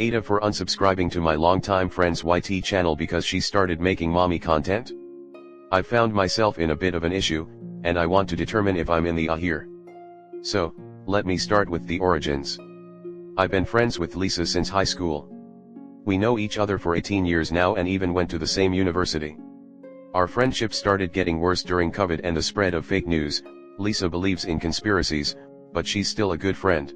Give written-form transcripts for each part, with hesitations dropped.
AITAH for unsubscribing to my longtime friend's YT channel because she started making mommy content. I've found myself in a bit of an issue, and I want to determine if I'm in the here. So, let me start with the origins. I've been friends with Lisa since high school. We know each other for 18 years now and even went to the same university. Our friendship started getting worse during COVID and the spread of fake news. Lisa believes in conspiracies, but she's still a good friend.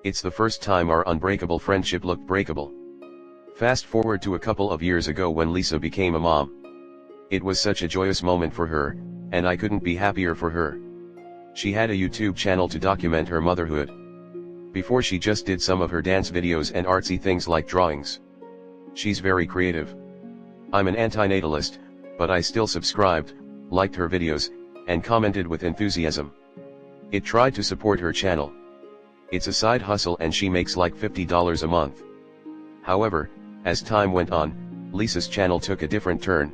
It's the first time our unbreakable friendship looked breakable. Fast forward to a couple of years ago when Lisa became a mom. It was such a joyous moment for her, and I couldn't be happier for her. She had a YouTube channel to document her motherhood. Before she just did some of her dance videos and artsy things like drawings. She's very creative. I'm an antinatalist, but I still subscribed, liked her videos, and commented with enthusiasm. It tried to support her channel. It's a side hustle and she makes like $50 a month. However, as time went on, Lisa's channel took a different turn.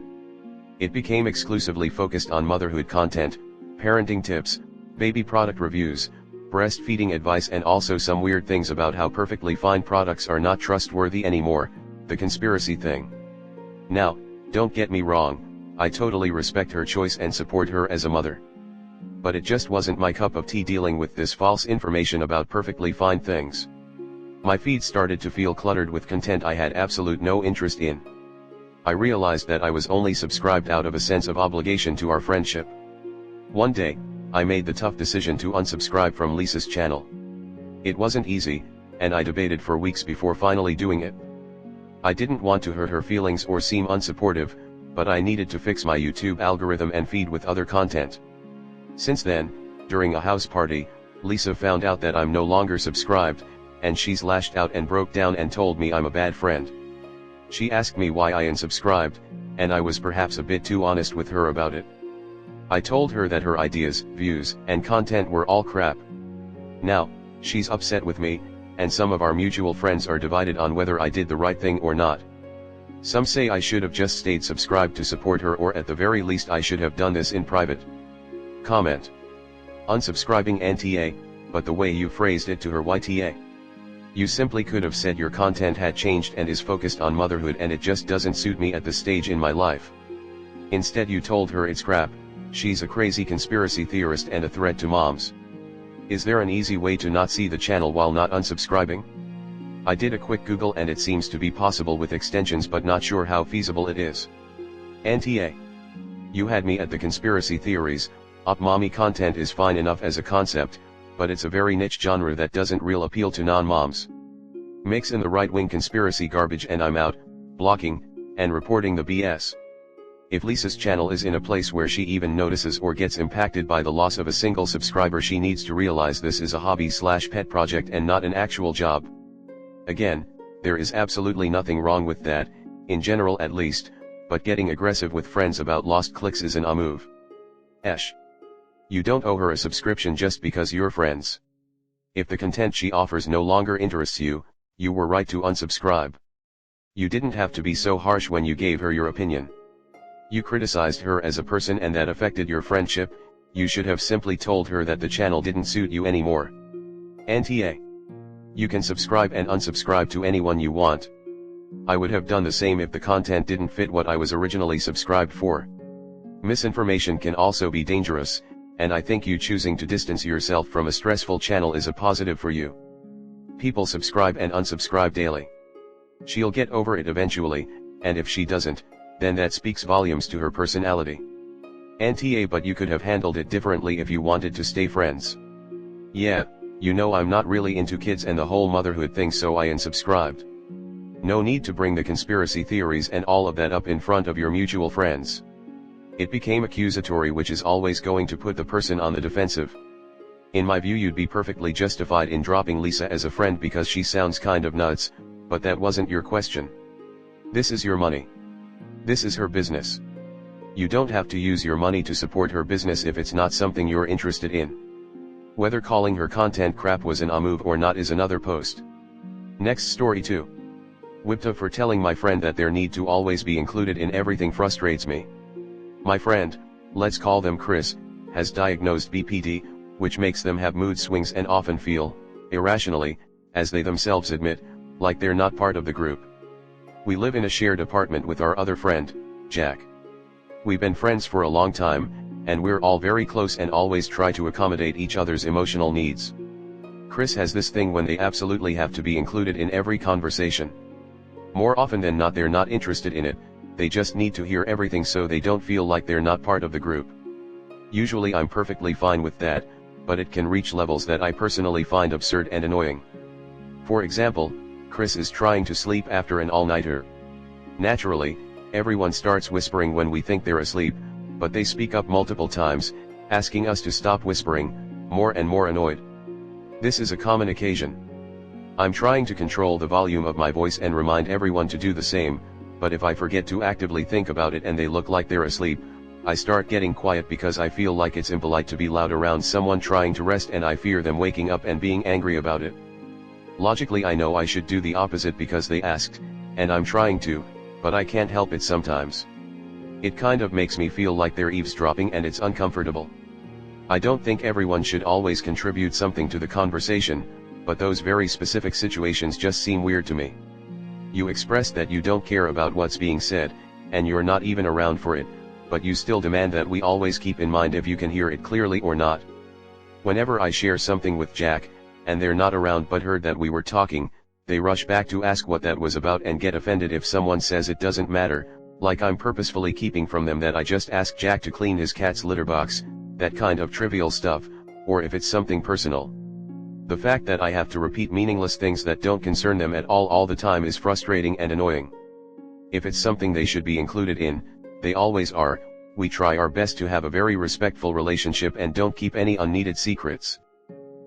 It became exclusively focused on motherhood content, parenting tips, baby product reviews, breastfeeding advice, and also some weird things about how perfectly fine products are not trustworthy anymore, the conspiracy thing. Now, don't get me wrong, I totally respect her choice and support her as a mother. But it just wasn't my cup of tea dealing with this false information about perfectly fine things. My feed started to feel cluttered with content I had absolute no interest in. I realized that I was only subscribed out of a sense of obligation to our friendship. One day, I made the tough decision to unsubscribe from Lisa's channel. It wasn't easy, and I debated for weeks before finally doing it. I didn't want to hurt her feelings or seem unsupportive, but I needed to fix my YouTube algorithm and feed with other content. Since then, during a house party, Lisa found out that I'm no longer subscribed, and she's lashed out and broke down and told me I'm a bad friend. She asked me why I unsubscribed, and I was perhaps a bit too honest with her about it. I told her that her ideas, views, and content were all crap. Now, she's upset with me, and some of our mutual friends are divided on whether I did the right thing or not. Some say I should have just stayed subscribed to support her, or at the very least I should have done this in private. Comment. Unsubscribing AITAH, but the way you phrased it to her YTA. You simply could have said your content had changed and is focused on motherhood and it just doesn't suit me at this stage in my life. Instead you told her it's crap, she's a crazy conspiracy theorist and a threat to moms. Is there an easy way to not see the channel while not unsubscribing? I did a quick Google and it seems to be possible with extensions, but not sure how feasible it is. AITAH. You had me at the conspiracy theories. Mommy content is fine enough as a concept, but it's a very niche genre that doesn't real appeal to non-moms. Mix in the right-wing conspiracy garbage and I'm out, blocking, and reporting the BS. If Lisa's channel is in a place where she even notices or gets impacted by the loss of a single subscriber, she needs to realize this is a hobby/pet project and not an actual job. Again, there is absolutely nothing wrong with that, in general at least, but getting aggressive with friends about lost clicks is an move. Esh. You don't owe her a subscription just because you're friends. If the content she offers no longer interests you, you were right to unsubscribe. You didn't have to be so harsh when you gave her your opinion. You criticized her as a person and that affected your friendship. You should have simply told her that the channel didn't suit you anymore. AITAH. You can subscribe and unsubscribe to anyone you want. I would have done the same if the content didn't fit what I was originally subscribed for. Misinformation can also be dangerous, and I think you choosing to distance yourself from a stressful channel is a positive for you. People subscribe and unsubscribe daily. She'll get over it eventually, and if she doesn't, then that speaks volumes to her personality. AITAH, but you could have handled it differently if you wanted to stay friends. Yeah, you know I'm not really into kids and the whole motherhood thing, so I unsubscribed. No need to bring the conspiracy theories and all of that up in front of your mutual friends. It became accusatory, which is always going to put the person on the defensive. In my view, you'd be perfectly justified in dropping Lisa as a friend because she sounds kind of nuts, but that wasn't your question. This is your money. This is her business. You don't have to use your money to support her business if it's not something you're interested in. Whether calling her content crap was an move or not is another post. Next story 2. AITAH for telling my friend that their need to always be included in everything frustrates me. My friend, let's call them Chris, has diagnosed BPD, which makes them have mood swings and often feel, irrationally, as they themselves admit, like they're not part of the group. We live in a shared apartment with our other friend, Jack. We've been friends for a long time, and we're all very close and always try to accommodate each other's emotional needs. Chris has this thing when they absolutely have to be included in every conversation. More often than not they're not interested in it, they just need to hear everything so they don't feel like they're not part of the group. Usually I'm perfectly fine with that, but it can reach levels that I personally find absurd and annoying. For example, Chris is trying to sleep after an all-nighter. Naturally, everyone starts whispering when we think they're asleep, but they speak up multiple times, asking us to stop whispering, more and more annoyed. This is a common occasion. I'm trying to control the volume of my voice and remind everyone to do the same, but if I forget to actively think about it and they look like they're asleep, I start getting quiet because I feel like it's impolite to be loud around someone trying to rest and I fear them waking up and being angry about it. Logically I know I should do the opposite because they asked, and I'm trying to, but I can't help it sometimes. It kind of makes me feel like they're eavesdropping and it's uncomfortable. I don't think everyone should always contribute something to the conversation, but those very specific situations just seem weird to me. You express that you don't care about what's being said, and you're not even around for it, but you still demand that we always keep in mind if you can hear it clearly or not. Whenever I share something with Jack, and they're not around but heard that we were talking, they rush back to ask what that was about and get offended if someone says it doesn't matter, like I'm purposefully keeping from them that I just asked Jack to clean his cat's litter box, that kind of trivial stuff, or if it's something personal. The fact that I have to repeat meaningless things that don't concern them at all the time is frustrating and annoying. If it's something they should be included in, they always are. We try our best to have a very respectful relationship and don't keep any unneeded secrets.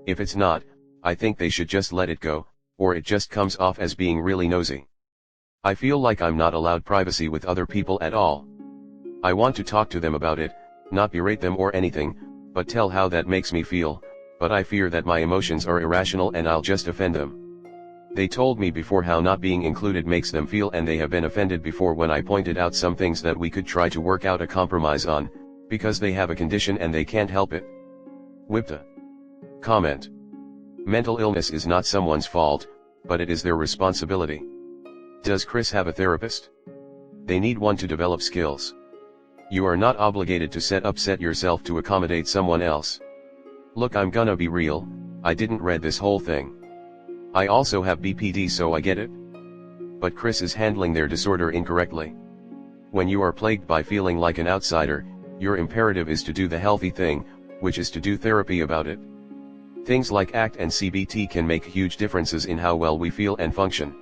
If it's not, I think they should just let it go, or it just comes off as being really nosy. I feel like I'm not allowed privacy with other people at all. I want to talk to them about it, not berate them or anything, but tell how that makes me feel, but I fear that my emotions are irrational and I'll just offend them. They told me before how not being included makes them feel and they have been offended before when I pointed out some things that we could try to work out a compromise on, because they have a condition and they can't help it. AITAH. Comment. Mental illness is not someone's fault, but it is their responsibility. Does Chris have a therapist? They need one to develop skills. You are not obligated to set yourself to accommodate someone else. Look, I'm gonna be real, I didn't read this whole thing. I also have BPD, so I get it. But Chris is handling their disorder incorrectly. When you are plagued by feeling like an outsider, your imperative is to do the healthy thing, which is to do therapy about it. Things like ACT and CBT can make huge differences in how well we feel and function.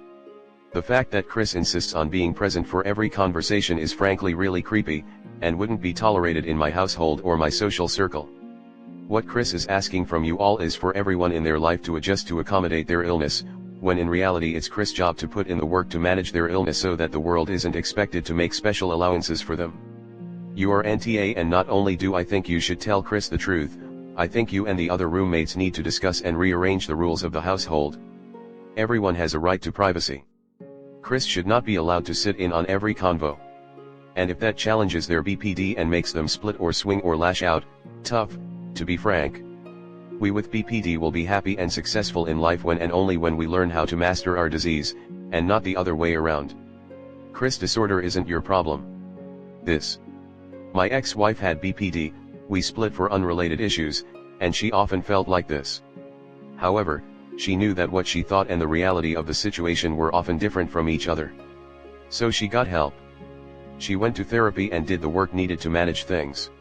The fact that Chris insists on being present for every conversation is frankly really creepy, and wouldn't be tolerated in my household or my social circle. What Chris is asking from you all is for everyone in their life to adjust to accommodate their illness, when in reality it's Chris' job to put in the work to manage their illness so that the world isn't expected to make special allowances for them. You are NTA, and not only do I think you should tell Chris the truth, I think you and the other roommates need to discuss and rearrange the rules of the household. Everyone has a right to privacy. Chris should not be allowed to sit in on every convo. And if that challenges their BPD and makes them split or swing or lash out, tough, to be frank. We with BPD will be happy and successful in life when and only when we learn how to master our disease, and not the other way around. Chris' disorder isn't your problem. My ex-wife had BPD, we split for unrelated issues, and she often felt like this. However, she knew that what she thought and the reality of the situation were often different from each other. So she got help. She went to therapy and did the work needed to manage things.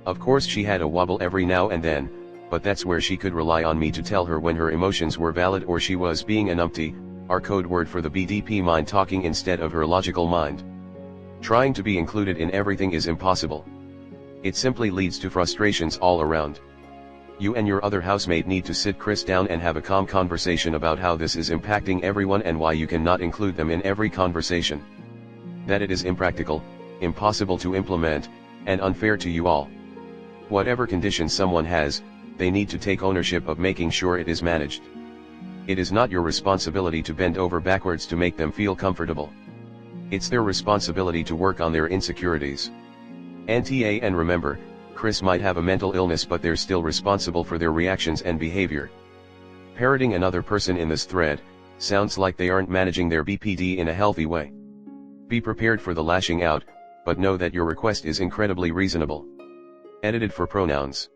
Of course she had a wobble every now and then, but that's where she could rely on me to tell her when her emotions were valid or she was being a numpty, our code word for the BDP mind talking instead of her logical mind. Trying to be included in everything is impossible. It simply leads to frustrations all around. You and your other housemate need to sit Chris down and have a calm conversation about how this is impacting everyone and why you cannot include them in every conversation. That it is impractical, impossible to implement, and unfair to you all. Whatever condition someone has, they need to take ownership of making sure it is managed. It is not your responsibility to bend over backwards to make them feel comfortable. It's their responsibility to work on their insecurities. NTA, and remember, Chris might have a mental illness but they're still responsible for their reactions and behavior. Parroting another person in this thread, Sounds like they aren't managing their BPD in a healthy way. Be prepared for the lashing out, but know that your request is incredibly reasonable. Edited for pronouns.